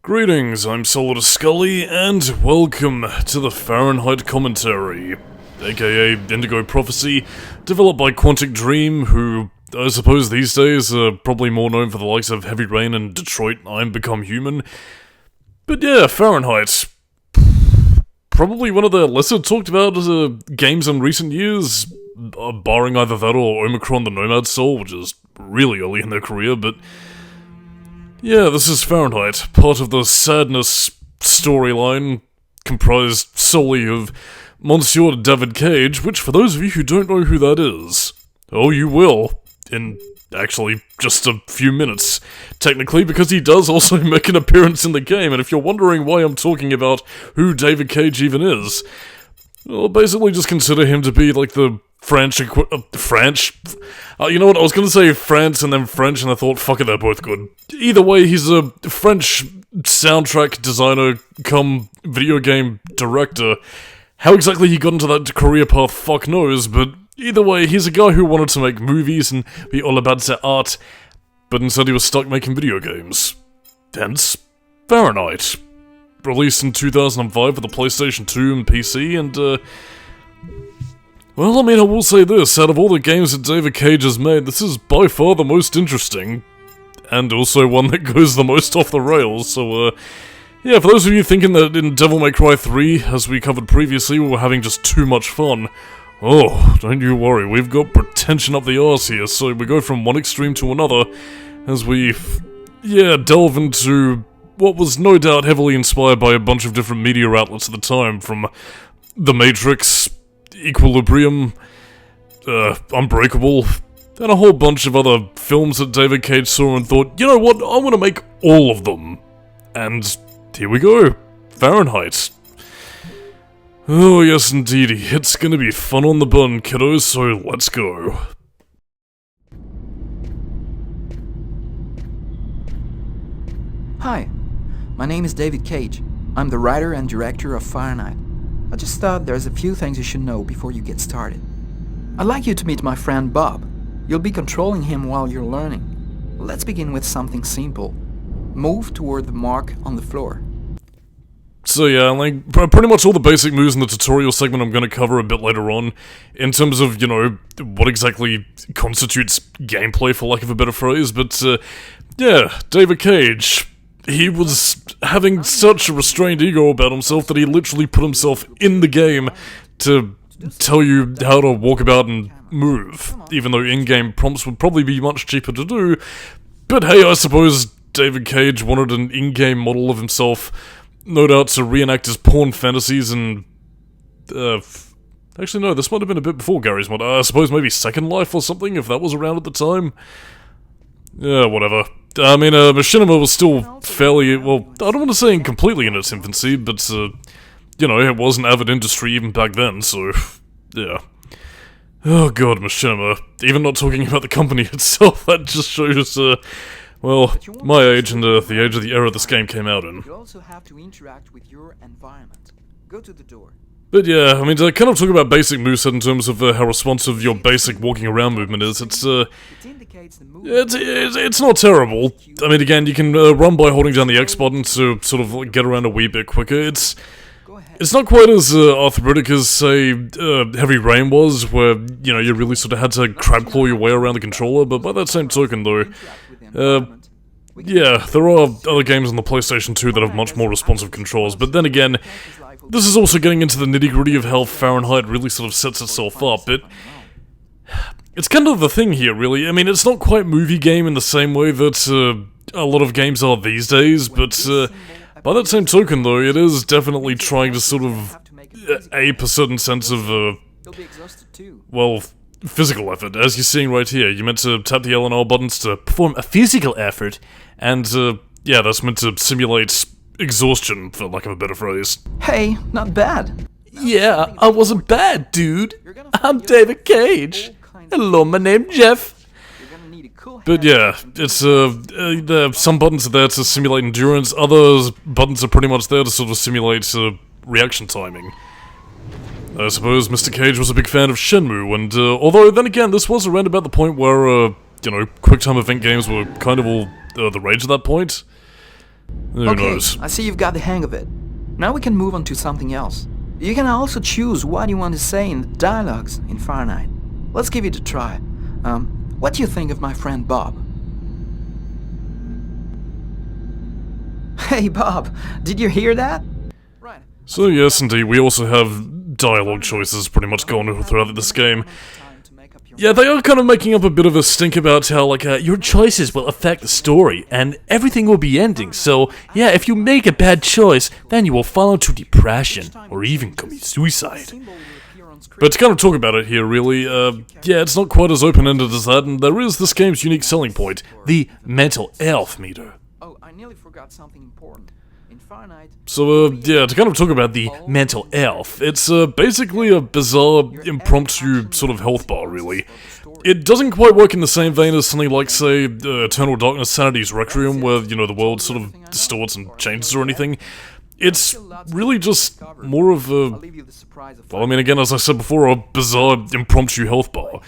Greetings, I'm Solidus-Skully, and welcome to the Fahrenheit commentary, aka Indigo Prophecy, developed by Quantic Dream, who I suppose these days are probably more known for the likes of Heavy Rain and Detroit I'm Become Human. But yeah, Fahrenheit. Probably one of the lesser talked about games in recent years, barring either that or Omicron the Nomad Soul, which is really early in their career, but yeah, this is Fahrenheit, part of the Sadness storyline, comprised solely of Monsieur David Cage, which for those of you who don't know who that is, oh you will, in actually just a few minutes, technically, because he does also make an appearance in the game, and if you're wondering why I'm talking about who David Cage even is, well, basically just consider him to be like the French, you know what, I was gonna say France and then French, and I thought, fuck it, they're both good. Either way, he's a French soundtrack designer come video game director. How exactly he got into that career path, fuck knows, but either way, he's a guy who wanted to make movies and be all about the art, but instead he was stuck making video games. Hence, Fahrenheit. Released in 2005 for the PlayStation 2 and PC, and well, I mean, I will say this, out of all the games that David Cage has made, this is by far the most interesting, and also one that goes the most off the rails, so, yeah, for those of you thinking that in Devil May Cry 3, as we covered previously, we were having just too much fun, oh, don't you worry, we've got pretension up the arse here, so we go from one extreme to another, as we, yeah, delve into what was no doubt heavily inspired by a bunch of different media outlets at the time, from The Matrix, Equilibrium, Unbreakable, and a whole bunch of other films that David Cage saw and thought, you know what, I want to make all of them. And here we go, Fahrenheit. Oh yes indeedy, it's gonna be fun on the bun, kiddos, so let's go. Hi, my name is David Cage. I'm the writer and director of Fahrenheit. I just thought there's a few things you should know before you get started. I'd like you to meet my friend Bob. You'll be controlling him while you're learning. Let's begin with something simple. Move toward the mark on the floor. So yeah, like, pretty much all the basic moves in the tutorial segment I'm gonna cover a bit later on, in terms of, you know, what exactly constitutes gameplay, for lack of a better phrase, but, yeah, David Cage. He was having such a restrained ego about himself that he literally put himself in the game to tell you how to walk about and move, even though in-game prompts would probably be much cheaper to do. But hey, I suppose David Cage wanted an in-game model of himself, no doubt to reenact his porn fantasies and, actually no, this might have been a bit before Gary's mod. I suppose maybe Second Life or something, if that was around at the time. Yeah, whatever. I mean, Machinima was still fairly, well, I don't want to say completely in its infancy, but, you know, it was an avid industry even back then, so, yeah. Oh god, Machinima. Even not talking about the company itself, that just shows, well, my age and, the age of the era this game came out in. You also have to interact with your environment. Go to the door. But yeah, I mean, to kind of talk about basic moveset in terms of how responsive your basic walking around movement is, it's not terrible. I mean, again, you can run by holding down the X button to sort of like, get around a wee bit quicker. It's not quite as arthritic as, say, Heavy Rain was, where, you know, you really sort of had to crab claw your way around the controller, but by that same token, though, yeah, there are other games on the PlayStation 2 that have much more responsive controls, but then again, this is also getting into the nitty-gritty of how Fahrenheit really sort of sets itself up. It's kind of the thing here, really. I mean, it's not quite movie game in the same way that a lot of games are these days, but by that same token, though, it is definitely trying to sort of ape a certain sense of, well, physical effort. As you're seeing right here, you're meant to tap the L and R buttons to perform a physical effort, and, yeah, that's meant to simulate exhaustion, for lack of a better phrase. Hey, not bad. Yeah, I wasn't bad, dude. I'm David Cage. Hello, my name's Jeff. But yeah, it's, some buttons are there to simulate endurance, other buttons are pretty much there to sort of simulate, reaction timing. I suppose Mr. Cage was a big fan of Shenmue, and, although then again, this was around about the point where, you know, quick time event games were kind of all, the rage at that point. Who knows? I see you've got the hang of it. Now we can move on to something else. You can also choose what you want to say in the dialogues in Fahrenheit. Let's give it a try. What do you think of my friend Bob? Hey Bob, did you hear that? Right. So yes, indeed, we also have dialogue choices pretty much going throughout this game. Yeah, they are kind of making up a bit of a stink about how, like, your choices will affect the story, and everything will be ending, so, yeah, if you make a bad choice, then you will fall into depression, or even commit suicide. But to kind of talk about it here, really, yeah, it's not quite as open-ended as that, and there is this game's unique selling point, the mental health meter. Oh, I nearly forgot something important. In Fahrenheit... So, yeah, to kind of talk about the mental health, it's basically a bizarre, impromptu sort of health bar, really. It doesn't quite work in the same vein as something like, say, Eternal Darkness Sanity's Requiem, where, you know, the world sort of distorts and changes or anything. It's really just more of a, well, I mean, again, as I said before, a bizarre, impromptu health bar.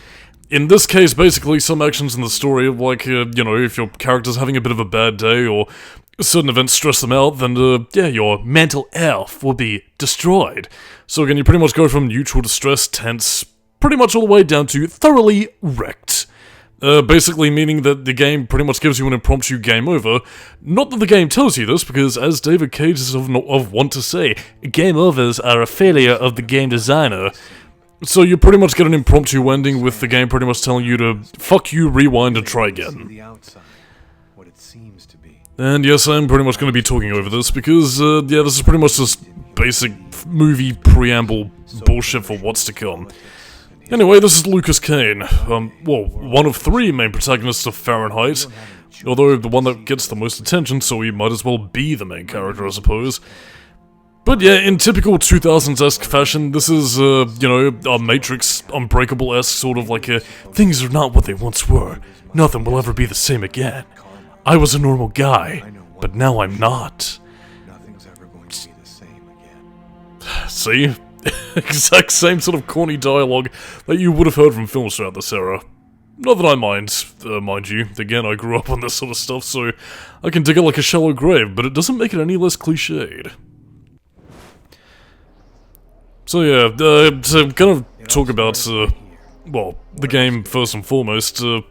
In this case, basically, some actions in the story, like, you know, if your character's having a bit of a bad day, or certain events stress them out, then, yeah, your mental health will be destroyed. So again, you pretty much go from neutral to stressed, tense, pretty much all the way down to thoroughly wrecked. Basically meaning that the game pretty much gives you an impromptu game over. Not that the game tells you this, because as David Cage is of want to say, game overs are a failure of the game designer. So you pretty much get an impromptu ending with the game pretty much telling you to fuck you, rewind, and try again. And yes, I'm pretty much going to be talking over this because, yeah, this is pretty much just basic movie preamble bullshit for what's to come. Anyway, this is Lucas Kane, well, one of 3 main protagonists of Fahrenheit, although the one that gets the most attention, so he might as well be the main character, I suppose. But yeah, in typical 2000s-esque fashion, this is, you know, a Matrix, Unbreakable-esque sort of like a, things are not what they once were, nothing will ever be the same again. I was a normal guy, but now I'm not. Nothing's ever going to be the same again. See? Exact same sort of corny dialogue that you would have heard from films throughout this era. Not that I mind you. Again, I grew up on this sort of stuff, so I can dig it like a shallow grave, but it doesn't make it any less cliched. So yeah, to kind of talk about, well, the game first and foremost, yeah,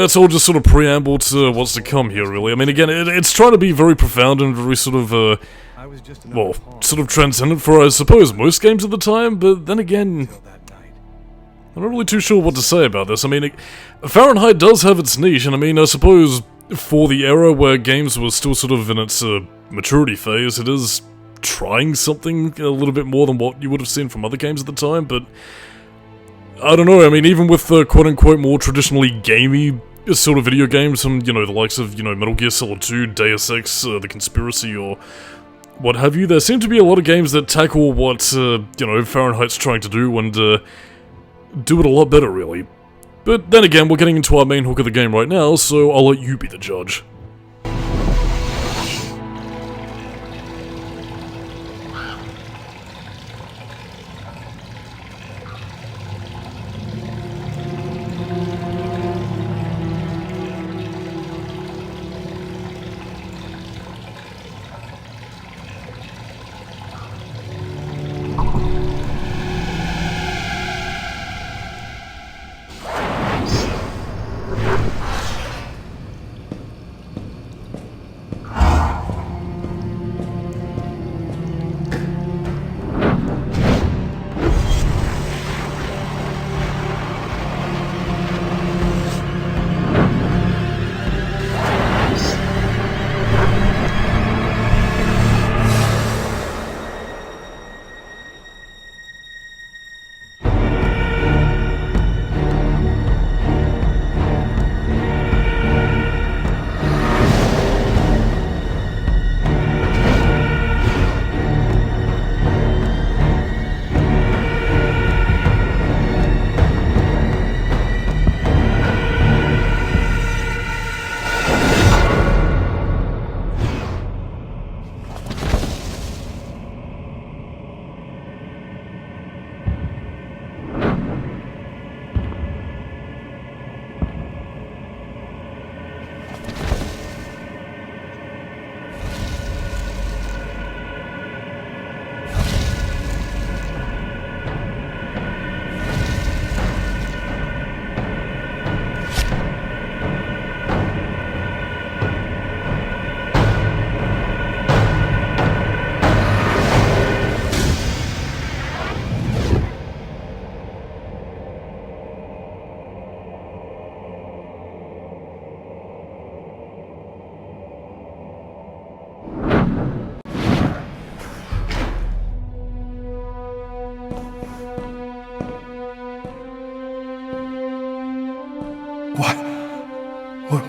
it's all just sort of preamble to what's to come here, really. I mean, again, it's trying to be very profound and very sort of, well, sort of transcendent for, I suppose, most games at the time, but then again, I'm not really too sure what to say about this. I mean, Fahrenheit does have its niche, and I mean, I suppose, for the era where games were still sort of in its maturity phase, it is trying something a little bit more than what you would have seen from other games at the time, but I don't know, I mean, even with the quote-unquote more traditionally gamey sort of video games from, you know, the likes of, you know, Metal Gear Solid 2, Deus Ex, The Conspiracy, or what have you, there seem to be a lot of games that tackle what, you know, Fahrenheit's trying to do, and do it a lot better, really. But then again, we're getting into our main hook of the game right now, so I'll let you be the judge.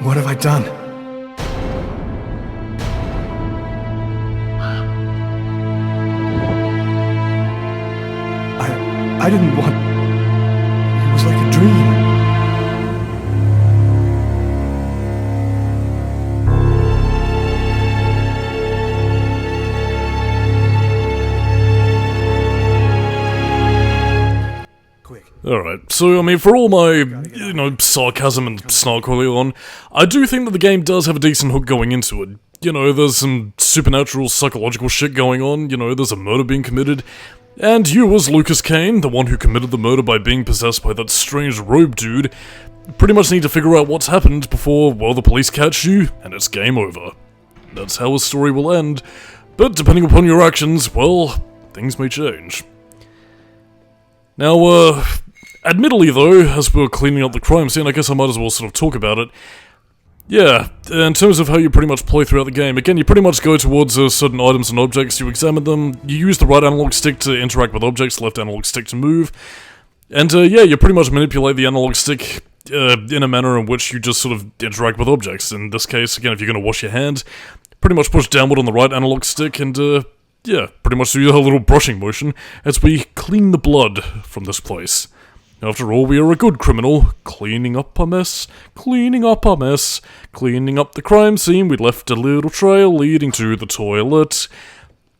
What have I done? I didn't want... It was like a dream. Alright, so I mean, for all my, sarcasm and snark early on, I do think that the game does have a decent hook going into it. You know, there's some supernatural, psychological shit going on, there's a murder being committed, and you as Lucas Kane, the one who committed the murder by being possessed by that strange robe dude, pretty much need to figure out what's happened before, well, the police catch you, and it's game over. That's how a story will end, but depending upon your actions, well, things may change. Now, admittedly though, as we're cleaning up the crime scene, I guess I might as well sort of talk about it. Yeah, in terms of how you pretty much play throughout the game, again, you pretty much go towards certain items and objects, you examine them, you use the right analog stick to interact with objects, left analog stick to move, and yeah, you pretty much manipulate the analog stick in a manner in which you just sort of interact with objects. In this case, again, if you're going to wash your hand, pretty much push downward on the right analog stick and yeah, pretty much do a little brushing motion as we clean the blood from this place. After all, we are a good criminal, cleaning up a mess, cleaning up a mess, cleaning up the crime scene. We left a little trail leading to the toilet.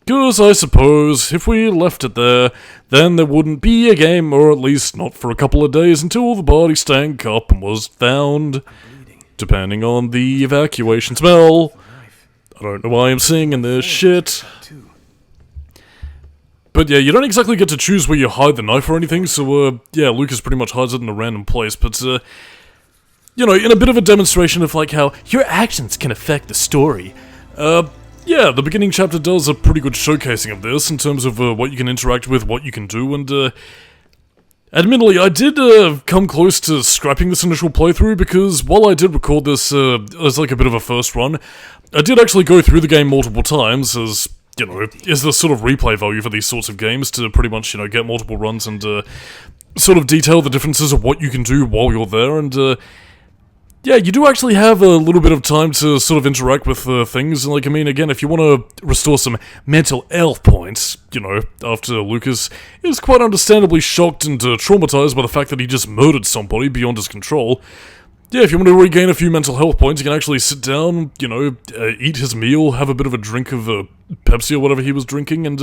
'Cause I suppose if we left it there, then there wouldn't be a game, or at least not for a couple of days until the body stank up and was found. Depending on the evacuation smell. I don't know why I'm singing this shit. But yeah, you don't exactly get to choose where you hide the knife or anything, so yeah, Lucas pretty much hides it in a random place, but in a bit of a demonstration of like how your actions can affect the story, yeah, the beginning chapter does a pretty good showcasing of this in terms of what you can interact with, what you can do, and admittedly, I did come close to scrapping this initial playthrough because while I did record this as like a bit of a first run, I did actually go through the game multiple times as... is the sort of replay value for these sorts of games to pretty much, get multiple runs and, sort of detail the differences of what you can do while you're there, and, yeah, you do actually have a little bit of time to sort of interact with, things, and, like, I mean, again, if you want to restore some mental health points, after Lucas is quite understandably shocked and, traumatized by the fact that he just murdered somebody beyond his control, yeah, if you want to regain a few mental health points, you can actually sit down, eat his meal, have a bit of a drink of Pepsi or whatever he was drinking, and,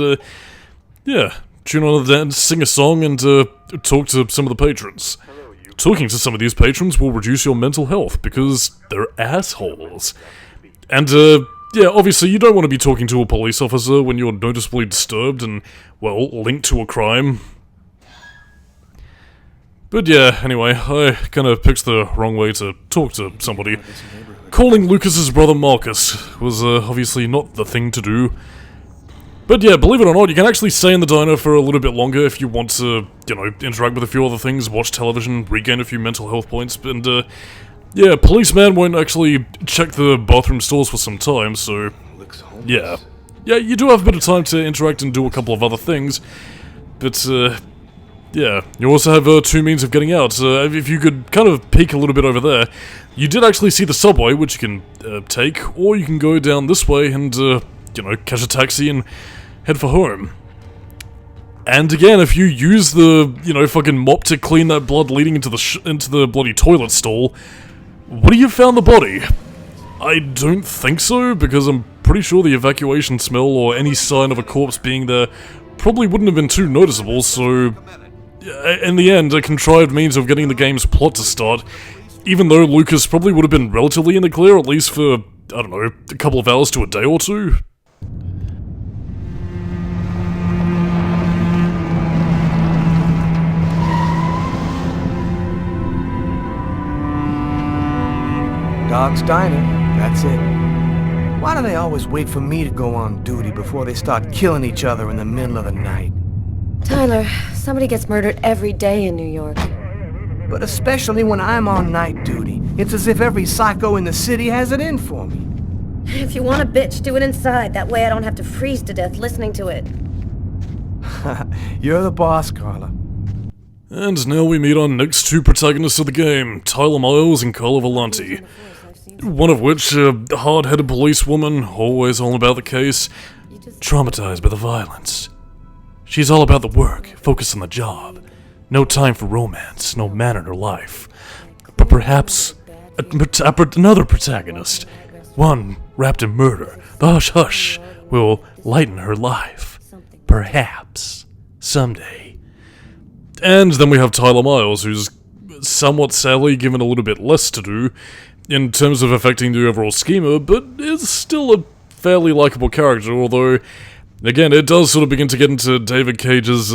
yeah, tune on the dance, sing a song, and talk to some of the patrons. Talking to some of these patrons will reduce your mental health, because they're assholes. And, yeah, obviously you don't want to be talking to a police officer when you're noticeably disturbed and, well, linked to a crime. But yeah, anyway, I kind of picked the wrong way to talk to somebody. Calling Lucas's brother Marcus was obviously not the thing to do. But yeah, believe it or not, you can actually stay in the diner for a little bit longer if you want to, interact with a few other things, watch television, regain a few mental health points, and yeah, policeman won't actually check the bathroom stalls for some time, so yeah. Yeah, you do have a bit of time to interact and do a couple of other things, but yeah, you also have two means of getting out. If you could kind of peek a little bit over there, you did actually see the subway, which you can take, or you can go down this way and, catch a taxi and head for home. And again, if you use the, fucking mop to clean that blood leading into the bloody toilet stall, would you have found the body? I don't think so, because I'm pretty sure the evacuation smell or any sign of a corpse being there probably wouldn't have been too noticeable, so... in the end, a contrived means of getting the game's plot to start, even though Lucas probably would have been relatively in the clear, at least for, I don't know, a couple of hours to a day or two. Dog's Diner, that's it. Why do they always wait for me to go on duty before they start killing each other in the middle of the night? Tyler, somebody gets murdered every day in New York. But especially when I'm on night duty. It's as if every psycho in the city has it in for me. If you want a bitch, do it inside. That way I don't have to freeze to death listening to it. You're the boss, Carla. And now we meet our next two protagonists of the game, Tyler Miles and Carla Volante. One of which, a hard-headed policewoman, always all about the case, traumatized by the violence. She's all about the work, focused on the job. No time for romance, no man in her life. But perhaps another protagonist, one wrapped in murder, the hush-hush, will lighten her life. Perhaps. Someday. And then we have Tyler Miles, who's somewhat sadly given a little bit less to do in terms of affecting the overall schema, but is still a fairly likable character, although, again, it does sort of begin to get into David Cage's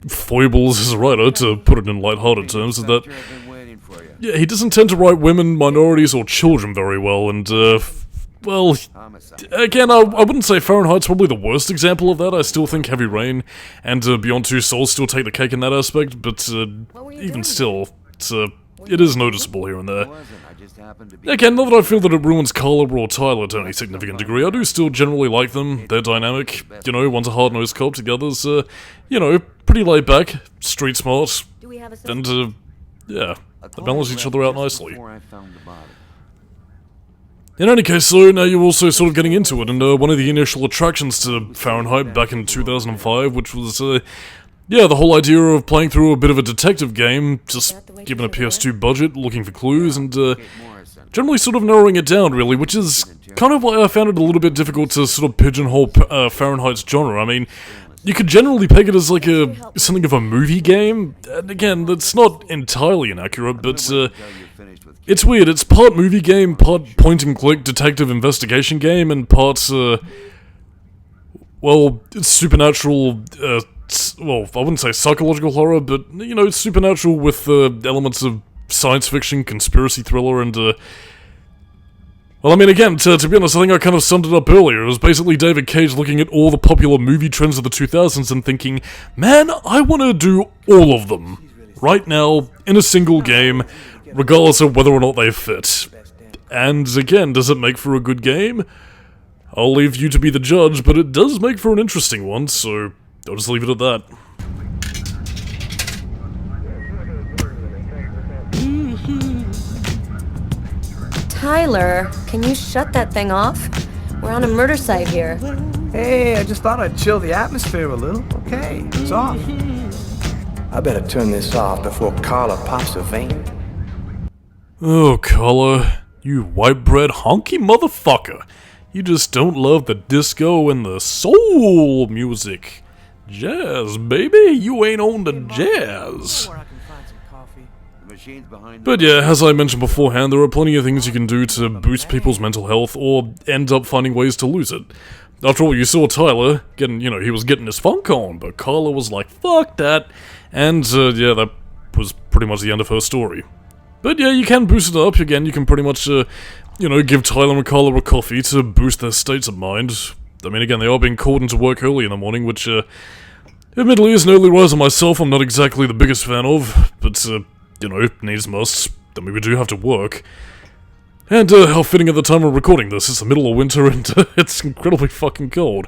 foibles as a writer, to put it in lighthearted terms, that yeah, he doesn't tend to write women, minorities, or children very well, and, well, again, I wouldn't say Fahrenheit's probably the worst example of that. I still think Heavy Rain and Beyond Two Souls still take the cake in that aspect, but even still, it is noticeable here and there. Again, not that I feel that it ruins Carla or Tyler to any significant degree, I do still generally like them. They're dynamic, you know, one's a hard-nosed cop, the other's, you know, pretty laid back, street smart, and, yeah, they balance each other out nicely. In any case, though, now you're also sort of getting into it, and one of the initial attractions to Fahrenheit back in 2005, which was, yeah, the whole idea of playing through a bit of a detective game, just given a PS2 budget, looking for clues, and generally sort of narrowing it down, really, which is kind of why I found it a little bit difficult to sort of pigeonhole Fahrenheit's genre. I mean, you could generally peg it as like something of a movie game, and again, that's not entirely inaccurate, but it's weird. It's part movie game, part point-and-click detective investigation game, and part, well, supernatural, well, I wouldn't say psychological horror, but, you know, supernatural with elements of science fiction, conspiracy thriller, and, well, I mean, again, to be honest, I think I kind of summed it up earlier. It was basically David Cage looking at all the popular movie trends of the 2000s and thinking, man, I want to do all of them, right now, in a single game, regardless of whether or not they fit. And again, does it make for a good game? I'll leave you to be the judge, but it does make for an interesting one, so I'll just leave it at that. Tyler, can you shut that thing off? We're on a murder site here. Hey, I just thought I'd chill the atmosphere a little. Okay, it's off. I better turn this off before Carla pops a vein. Oh, Carla, you white bread honky motherfucker. You just don't love the disco and the soul music. Jazz, baby, you ain't on the jazz. But yeah, as I mentioned beforehand, there are plenty of things you can do to boost people's mental health, or end up finding ways to lose it. After all, you saw Tyler getting, you know, he was getting his funk on, but Carla was like, fuck that, and yeah, that was pretty much the end of her story. But yeah, you can boost it up. Again, you can pretty much, you know, give Tyler and Carla a coffee to boost their states of mind. I mean, again, they are being called into work early in the morning, which, admittedly, as an early riser myself, I'm not exactly the biggest fan of, but, you know, needs must. I mean, we do have to work. And, how fitting at the time of recording this, it's the middle of winter and it's incredibly fucking cold.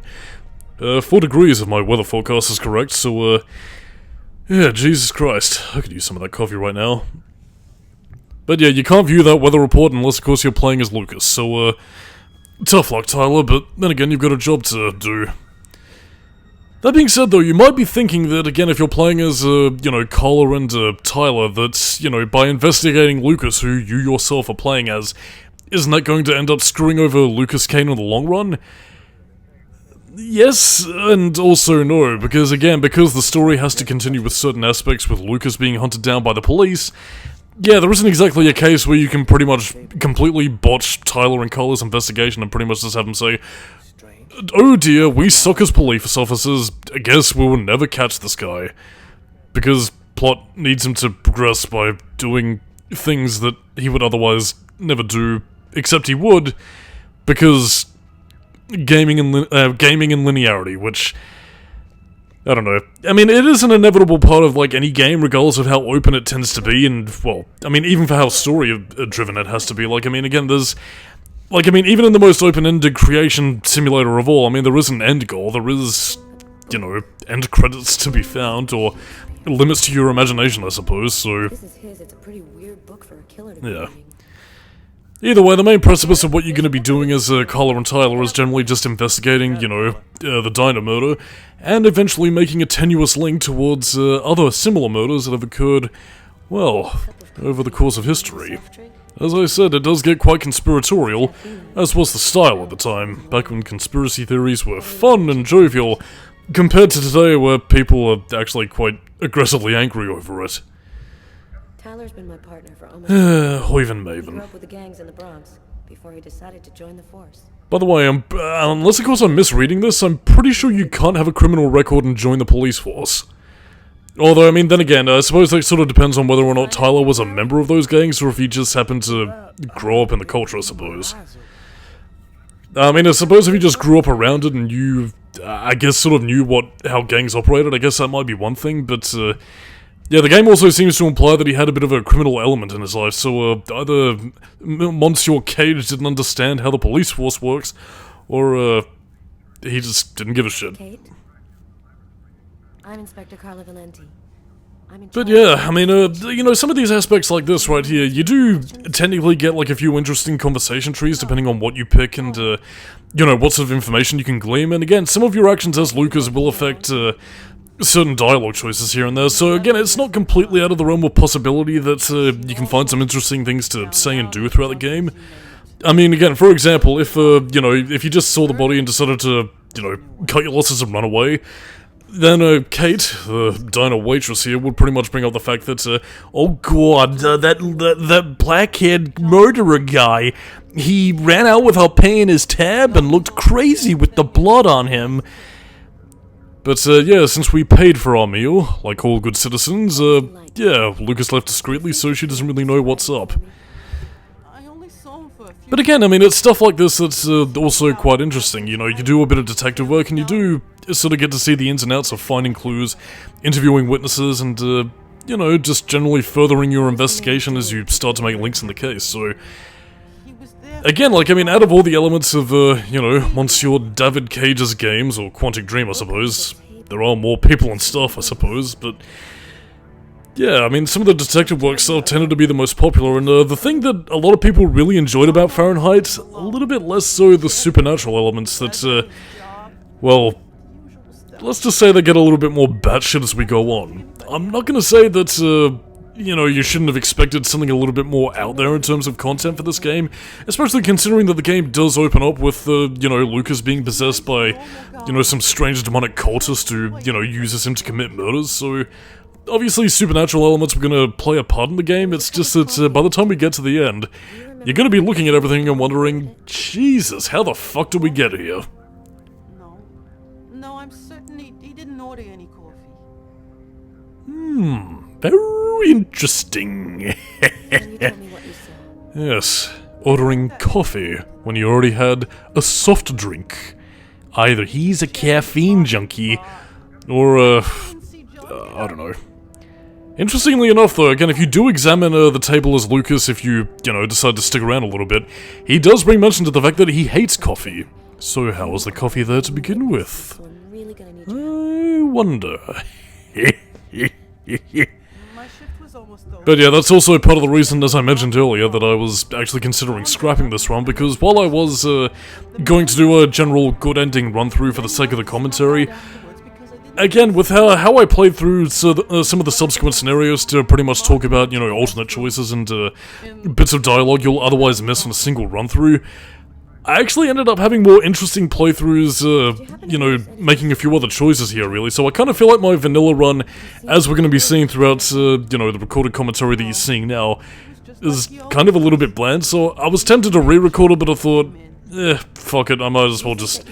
4 degrees if my weather forecast is correct, so, yeah, Jesus Christ, I could use some of that coffee right now. But yeah, you can't view that weather report unless, of course, you're playing as Lucas, so, tough luck, Tyler, but then again, you've got a job to do. That being said, though, you might be thinking that, again, if you're playing as, you know, Carla and, Tyler, that, you know, by investigating Lucas, who you yourself are playing as, isn't that going to end up screwing over Lucas Kane in the long run? Yes, and also no, because, again, because the story has to continue with certain aspects with Lucas being hunted down by the police, yeah, there isn't exactly a case where you can pretty much completely botch Tyler and Carla's investigation and pretty much just have them say, oh dear, we suck as police officers, I guess we will never catch this guy. Because plot needs him to progress by doing things that he would otherwise never do, except he would, because gaming and linearity, which, I don't know. I mean, it is an inevitable part of, like, any game, regardless of how open it tends to be, and, well, I mean, even for how story-driven it has to be. Like, I mean, again, there's... Like, I mean, even in the most open-ended creation simulator of all, I mean, there is an end goal, there is, you know, end credits to be found, or limits to your imagination, I suppose, so... This is his. It's a pretty weird book for a killer to be yeah. reading. Either way, the main precipice of what you're going to be doing as Carla and Tyler is generally just investigating, you know, the Diner murder, and eventually making a tenuous link towards other similar murders that have occurred, well, over the course of history. As I said, it does get quite conspiratorial, as was the style at the time, back when conspiracy theories were fun and jovial, compared to today where people are actually quite aggressively angry over it. Tyler's been my partner for almost Hoyven He Maven. grew up with the gangs in the Bronx before he decided to join the force. By the way, unless of course I'm misreading this, I'm pretty sure you can't have a criminal record and join the police force. Although, I mean, then again, I suppose that sort of depends on whether or not Tyler was a member of those gangs, or if he just happened to grow up in the culture, I suppose. I mean, I suppose if you just grew up around it and you, I guess, sort of knew how gangs operated, I guess that might be one thing, but, yeah, the game also seems to imply that he had a bit of a criminal element in his life, so, either Monsieur Cage didn't understand how the police force works, or, he just didn't give a shit. Kate? I'm Inspector Carla Valenti. I'm in But charge yeah, of I mean, you know, some of these aspects like this right here, you do technically get like a few interesting conversation trees depending on what you pick and, you know, what sort of information you can glean. And again, some of your actions as Lucas will affect, certain dialogue choices here and there. So again, it's not completely out of the realm of possibility that, you can find some interesting things to say and do throughout the game. I mean, again, for example, if, you know, if you just saw the body and decided to, you know, cut your losses and run away, then, Kate, the diner waitress here, would pretty much bring up the fact that, oh god, that black-haired murderer guy, he ran out without paying his tab and looked crazy with the blood on him. But, yeah, since we paid for our meal, like all good citizens, yeah, Lucas left discreetly, so she doesn't really know what's up. But again, I mean, it's stuff like this that's also quite interesting. You know, you do a bit of detective work and you do sort of get to see the ins and outs of finding clues, interviewing witnesses, and, you know, just generally furthering your investigation as you start to make links in the case. So, again, like, I mean, out of all the elements of, you know, Monsieur David Cage's games, or Quantic Dream, I suppose, there are more people and stuff, I suppose, but yeah, I mean, some of the detective work stuff tended to be the most popular, and the thing that a lot of people really enjoyed about Fahrenheit, a little bit less so the supernatural elements that, well, let's just say they get a little bit more batshit as we go on. I'm not gonna say that, you know, you shouldn't have expected something a little bit more out there in terms of content for this game, especially considering that the game does open up with, you know, Lucas being possessed by, you know, some strange demonic cultist who, you know, uses him to commit murders, so obviously supernatural elements were gonna play a part in the game. It's just that by the time we get to the end, you're gonna be looking at everything and wondering, Jesus, how the fuck did we get here? No, I'm certain he didn't order any coffee. Very interesting. Can you tell me what you saw? Yes, ordering coffee when you already had a soft drink. Either he's a caffeine junkie, or, I don't know. Interestingly enough, though, again, if you do examine the table as Lucas, if you know, decide to stick around a little bit, he does bring mention to the fact that he hates coffee. So how was the coffee there to begin with? So I'm really gonna need you. I wonder. My shift was almost over. But yeah, that's also part of the reason, as I mentioned earlier, that I was actually considering scrapping this run, because while I was going to do a general good ending run-through for the sake of the commentary, again, with how I played through some of the subsequent scenarios to pretty much talk about, you know, alternate choices and bits of dialogue you'll otherwise miss in a single run-through, I actually ended up having more interesting playthroughs, you know, making a few other choices here, really. So I kind of feel like my vanilla run, as we're going to be seeing throughout, you know, the recorded commentary that you're seeing now, is kind of a little bit bland. So I was tempted to re-record it, but I thought, fuck it, I might as well just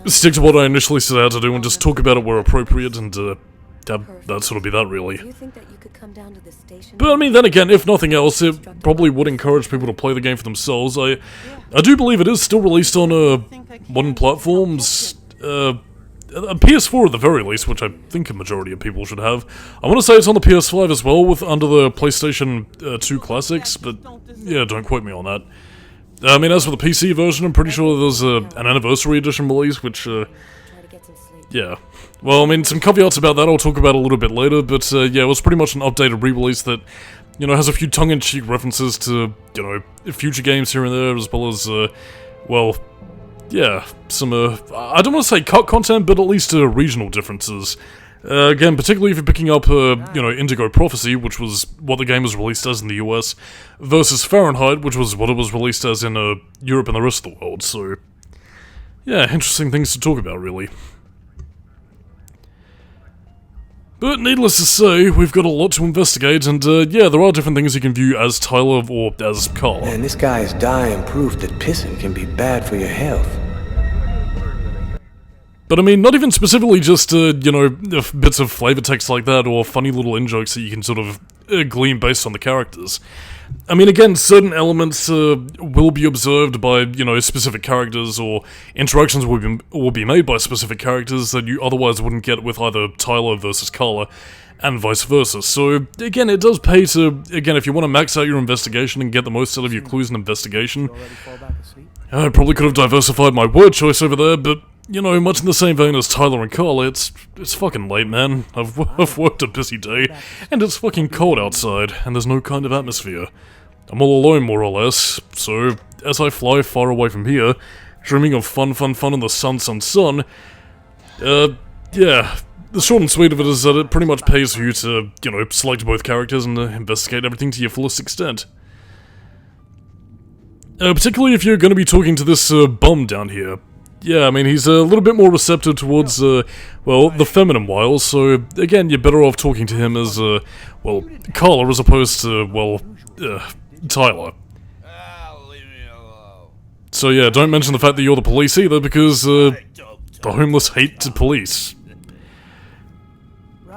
stick to what I initially set out to do and just talk about it where appropriate, and that'd sort of be that, really. Do you think that you could come down to the station? But I mean, then again, if nothing else, it probably would encourage people to play the game for themselves. I do believe it is still released on modern platforms, a PS4 at the very least, which I think a majority of people should have. I want to say it's on the PS5 as well, with under the PlayStation 2 Classics, but yeah, don't quote me on that. I mean, as for the PC version, I'm pretty sure there's an anniversary edition release, which, Try to get some sleep. yeah. Well, I mean, some caveats about that I'll talk about a little bit later, but yeah, it was pretty much an updated re-release that you know, has a few tongue-in-cheek references to, you know, future games here and there, as well as, well, yeah, some, I don't want to say cut content, but at least regional differences. Again, particularly if you're picking up, you know, Indigo Prophecy, which was what the game was released as in the US, versus Fahrenheit, which was what it was released as in Europe and the rest of the world, so... yeah, interesting things to talk about, really. But needless to say, we've got a lot to investigate, and yeah, there are different things you can view as Tyler or as Carl. Man, this guy is dying proof that pissing can be bad for your health. But I mean, not even specifically just, you know, bits of flavor text like that, or funny little in-jokes that you can sort of glean based on the characters. I mean, again, certain elements will be observed by, you know, specific characters, or interactions will be made by specific characters that you otherwise wouldn't get with either Tyler versus Carla, and vice versa. So, again, it does pay to, again, if you want to max out your investigation and get the most out of your clues and investigation, I probably could have diversified my word choice over there, but... you know, much in the same vein as Tyler and Carl, it's fucking late, man. I've worked a busy day, and it's fucking cold outside, and there's no kind of atmosphere. I'm all alone, more or less, so as I fly far away from here, dreaming of fun in the sun, yeah, the short and sweet of it is that it pretty much pays for you to, you know, select both characters and investigate everything to your fullest extent. Particularly if you're going to be talking to this bum down here. Yeah, I mean, he's a little bit more receptive towards, well, the feminine wiles, so, again, you're better off talking to him as, well, Carla as opposed to, well, Tyler. So yeah, don't mention the fact that you're the police either, because, the homeless hate the police.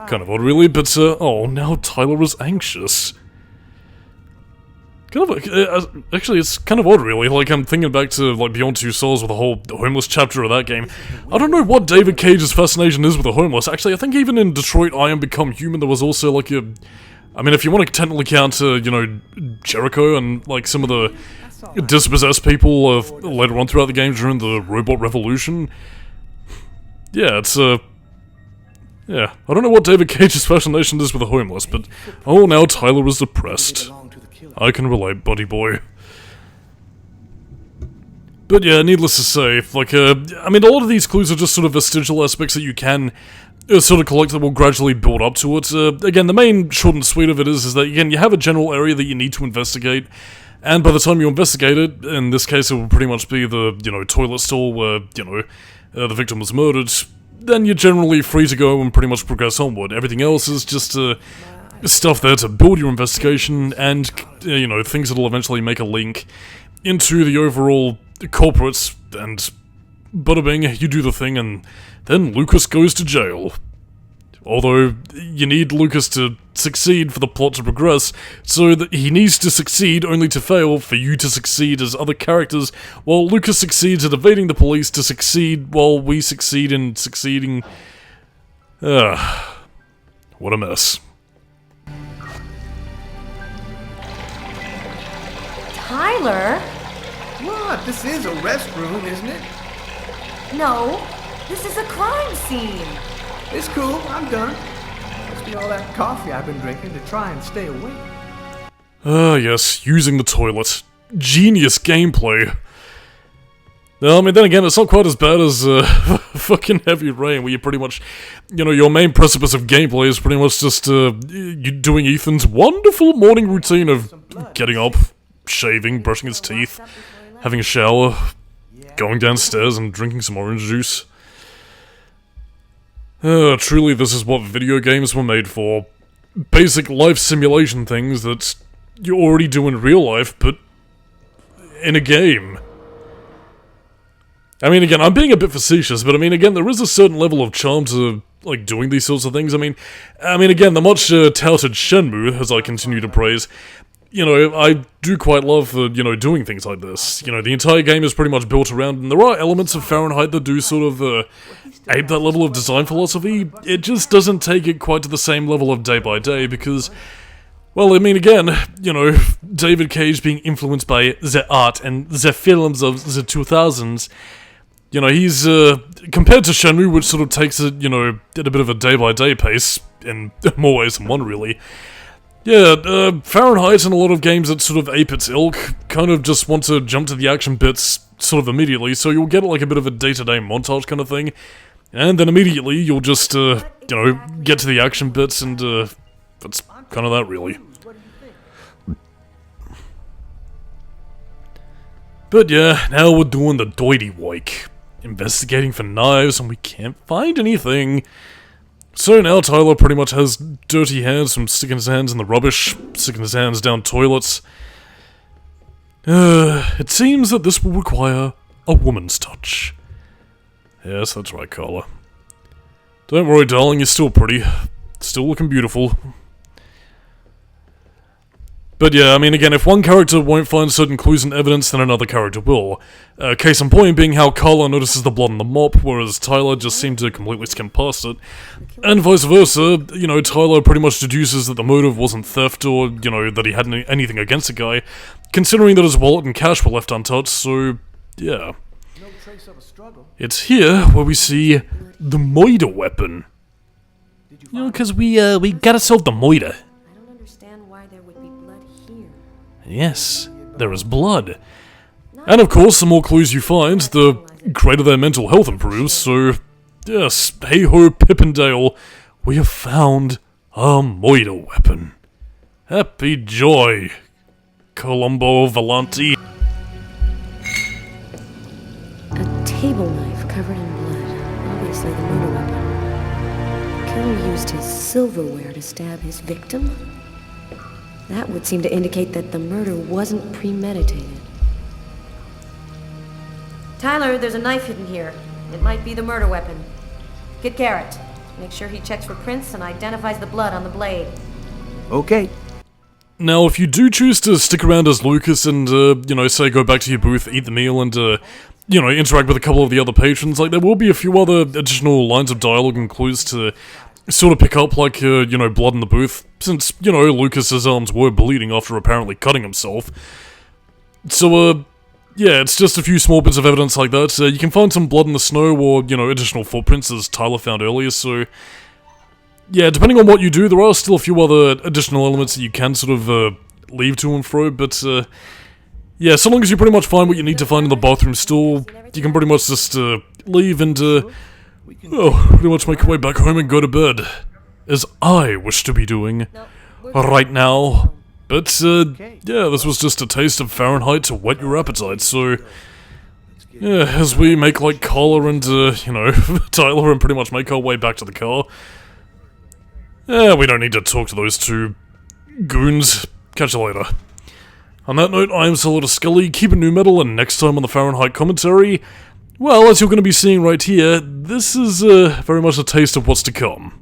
Kind of odd, really, but, oh, now Tyler is anxious. Kind of, actually, it's kind of odd, really. Like, I'm thinking back to, like, Beyond Two Souls with the whole homeless chapter of that game. I don't know what David Cage's fascination is with the homeless. Actually, I think even in Detroit I Am Become Human, there was also, like, a... I mean, if you want to technically count, you know, Jericho and, like, some of the dispossessed people later on throughout the game during the Robot Revolution. Yeah, it's, yeah, I don't know what David Cage's fascination is with the homeless, but, oh, now Tyler is depressed. I can relate, buddy boy. But yeah, needless to say, like, I mean, a lot of these clues are just sort of vestigial aspects that you can sort of collect that will gradually build up to it. Again, the main short and sweet of it is that, again, you have a general area that you need to investigate, and by the time you investigate it, in this case it will pretty much be the, you know, toilet stall where, you know, the victim was murdered, then you're generally free to go and pretty much progress onward. Everything else is just, stuff there to build your investigation, and, you know, things that'll eventually make a link into the overall culprits, and bada bing, you do the thing, and then Lucas goes to jail. Although, you need Lucas to succeed for the plot to progress, so that he needs to succeed only to fail for you to succeed as other characters, while Lucas succeeds at evading the police to succeed while we succeed in succeeding. What a mess. Tyler? What? This is a restroom, isn't it? No, this is a crime scene. It's cool, I'm done. Must be all that coffee I've been drinking to try and stay awake. Yes, using the toilet. Genius gameplay. I mean, then again, it's not quite as bad as, fucking Heavy Rain, where you pretty much, you know, your main precipice of gameplay is pretty much just, you doing Ethan's wonderful morning routine of getting up, shaving, brushing his teeth, having a shower, going downstairs and drinking some orange juice. Truly this is what video games were made for. Basic life simulation things that you already do in real life, but in a game. I mean, again, I'm being a bit facetious, but I mean, again, there is a certain level of charm to, like, doing these sorts of things. I mean, again, the much touted Shenmue, as I continue to praise, you know, I do quite love, you know, doing things like this. You know, the entire game is pretty much built around, and there are elements of Fahrenheit that do sort of, ape that level of design philosophy. It just doesn't take it quite to the same level of day by day, because, well, I mean, again, you know, David Cage being influenced by the art and the films of the 2000s, you know, he's, compared to Shenmue, which sort of takes it, you know, at a bit of a day by day pace, in more ways than one, really. Fahrenheit and a lot of games that sort of ape its ilk kind of just want to jump to the action bits sort of immediately, so you'll get like a bit of a day-to-day montage kind of thing, and then immediately you'll just, get to the action bits, and, that's kind of that, really. But yeah, now we're doing the doity work. Investigating for knives, and we can't find anything. So now Tyler pretty much has dirty hands from sticking his hands in the rubbish, sticking his hands down toilets. It seems that this will require a woman's touch. Yes, that's right, Carla. Don't worry, darling, you're still pretty. Still looking beautiful. But yeah, I mean, again, if one character won't find certain clues and evidence, then another character will. Case in point being how Carla notices the blood on the mop, whereas Tyler just seemed to completely skim past it. And vice versa, Tyler pretty much deduces that the motive wasn't theft or, that he had anything against the guy, considering that his wallet and cash were left untouched, so, yeah. No trace of a struggle. It's here where we see the murder weapon. Because we gotta solve the murder. I don't understand why there would be blood here. Yes, there is blood. And of course, the more clues you find, the greater their mental health improves, so yes, hey-ho Pippendale, we have found a murder weapon. Happy joy, Colombo Volante. A table knife covered in blood. Obviously the murder weapon. The killer used his silverware to stab his victim? That would seem to indicate that the murder wasn't premeditated. Tyler, there's a knife hidden here. It might be the murder weapon. Get Garrett. Make sure he checks for prints and identifies the blood on the blade. Okay. Now, if you do choose to stick around as Lucas and, say go back to your booth, eat the meal, and, interact with a couple of the other patrons, like, there will be a few other additional lines of dialogue and clues to sort of pick up, like, blood in the booth, since, Lucas's arms were bleeding after apparently cutting himself. So, yeah, it's just a few small bits of evidence like that. You can find some blood in the snow or, additional footprints as Tyler found earlier, so... Yeah, depending on what you do, there are still a few other additional elements that you can sort of, leave to and fro, but, yeah, so long as you pretty much find what you need to find in the bathroom stall, you can pretty much just, leave and, pretty much make your way back home and go to bed. As I wish to be doing right now. But, yeah, this was just a taste of Fahrenheit to whet your appetite, so... Yeah, as we make, like, Carla and, Tyler and pretty much make our way back to the car. Yeah, we don't need to talk to those two goons. Catch you later. On that note, I am Solidus-Skully, keep it new metal, and next time on the Fahrenheit commentary, well, as you're going to be seeing right here, this is, very much a taste of what's to come.